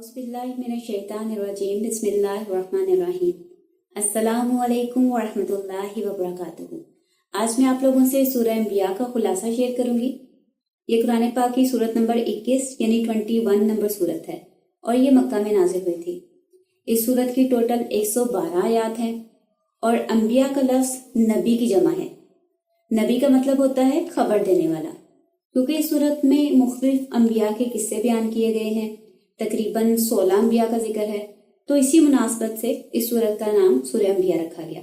औज़ुबिल्लाहिमिनश्शैतानिर्रजीम बिस्मिल्लाहिर्रहमानिर्रहीम। अस्सलामु अलैकुम वरहमतुल्लाहि वबरकातुहू। आज मैं आप लोगों से सूरह अंबिया का खुलासा शेयर करूंगी। ये कुरान पाक की सूरत नंबर 21 यानी 21 नंबर सूरत है और ये मक्का में नाजिल हुई थी। इस सूरत की टोटल 112 आयात हैं और अंबिया का लफ्ज़ नबी की जमा है। नबी का मतलब होता है खबर देने वाला, क्योंकि इस सूरत में मुख्तलिफ अंबिया के किस्से बयान किए गए हैं। तकरीबन 16 अंबिया का जिक्र है, तो इसी मुनासबत से इस सूरत का नाम सूरह अंबिया रखा गया।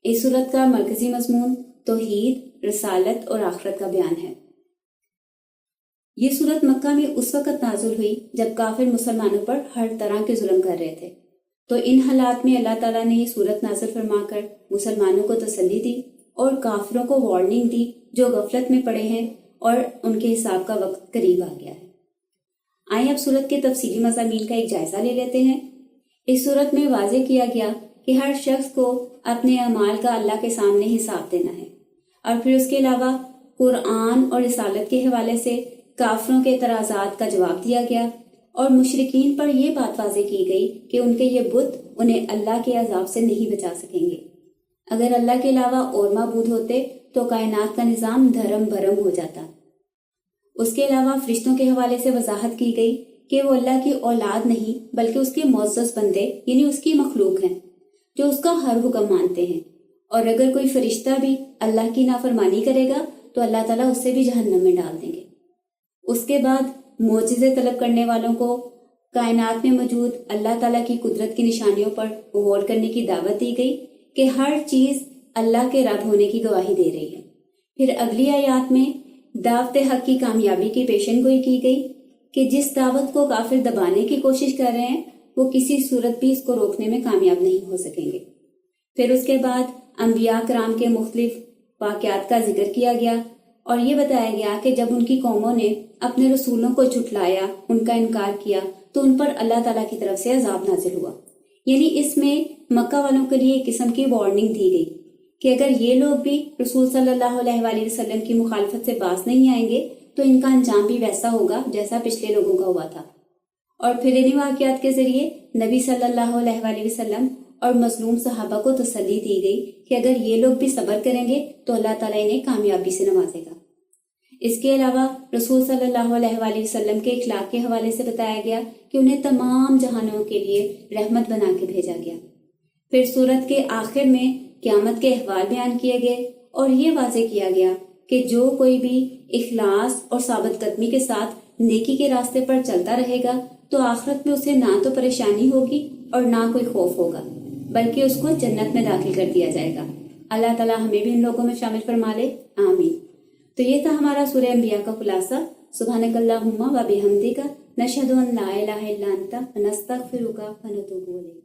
इस सूरत का मरकजी मजमून तौहीद, रिसालत और आखिरत का बयान है। ये सूरत मक्का में उस वक़्त नाज़िल हुई जब काफिर मुसलमानों पर हर तरह के जुल्म कर रहे थे। तो इन हालात में अल्लाह ताला ने ये सूरत नाज़िल फरमाकर मुसलमानों को तसल्ली दी और काफिरों को वार्निंग दी जो गफलत में पड़े हैं और उनके हिसाब का वक्त करीब आ गया है। आइए अब सूरत के तफसीली मज़ामीन का एक जायजा ले लेते हैं। इस सूरत में वाज़ेह किया गया कि हर शख्स को अपने अमाल का अल्लाह के सामने हिसाब देना है और फिर उसके अलावा कुरान और रिसालत के हवाले से काफिरों के एतराज़ात का जवाब दिया गया और मुशरिकीन पर यह बात वाज़ेह की गई कि उनके ये बुत उन्हें अल्लाह के अजाब से नहीं बचा सकेंगे। अगर अल्लाह के अलावा और माबूद होते तो कायनात का निज़ाम धर्म भरम हो जाता। उसके अलावा फरिश्तों के हवाले से वजाहत की गई कि वो अल्लाह की औलाद नहीं बल्कि उसके मुअज़्ज़ज़ बंदे यानी उसकी मखलूक हैं जो उसका हर हुक्म मानते हैं, और अगर कोई फरिश्ता भी अल्लाह की नाफरमानी करेगा तो अल्लाह ताला उससे भी जहन्नम में डाल देंगे। उसके बाद मोजिज़े तलब करने वालों को कायनात में मौजूद अल्लाह ताला की कुदरत की निशानियों पर गौर करने की दावत दी गई कि हर चीज़ अल्लाह के रब होने की गवाही दे रही है। फिर अगली आयात में दावत हक की कामयाबी की पेशन गोई की गई कि जिस दावत को काफिर दबाने की कोशिश कर रहे हैं वो किसी सूरत भी इसको रोकने में कामयाब नहीं हो सकेंगे। फिर उसके बाद अंबिया कराम के मुख्तलिफ वाक़यात का जिक्र किया गया और ये बताया गया कि जब उनकी कौमों ने अपने रसूलों को झुठलाया, उनका इनकार किया, तो उन पर अल्लाह ताला की तरफ से अजाब नाजिल हुआ। यानी इसमें मक्का वालों के लिए एक किस्म की वार्निंग दी गई कि अगर ये लोग भी रसूल सल्लल्लाहु अलैहि वसल्लम की मुखालफत से बाज नहीं आएंगे तो इनका अंजाम भी वैसा होगा जैसा पिछले लोगों का हुआ था। और फिर इन्हीं वाक़यात के जरिए नबी सल्लल्लाहु अलैहि वसल्लम और मजलूम सहाबा को तसल्ली दी गई कि अगर ये लोग भी सब्र करेंगे तो अल्लाह ताला इन्हें कामयाबी से नवाजेगा। इसके अलावा रसूल सल्लल्लाहु अलैहि वसल्लम के इखलाक के हवाले से बताया गया कि उन्हें तमाम जहानों के लिए रहमत बना के भेजा गया। फिर सूरत के आखिर में क़यामत के अहवाल बयान किए गए और ये वाज़ेह किया गया कि जो कोई भी इखलास और साबित कदमी के साथ नेकी के रास्ते पर चलता रहेगा तो आखिरत में उसे ना तो परेशानी होगी और ना कोई खौफ होगा, बल्कि उसको जन्नत में दाखिल कर दिया जाएगा। अल्लाह ताला हमें भी इन लोगों में शामिल फरमा ले, आमीन। तो ये था हमारा सूरह अंबिया का खुलासा। सुब्हानकल्लाहुम्मा व बिहम्दिका नशहदु अन ला इलाहा इल्ला अंता नस्तगफिरुका व नतूबु इलैक।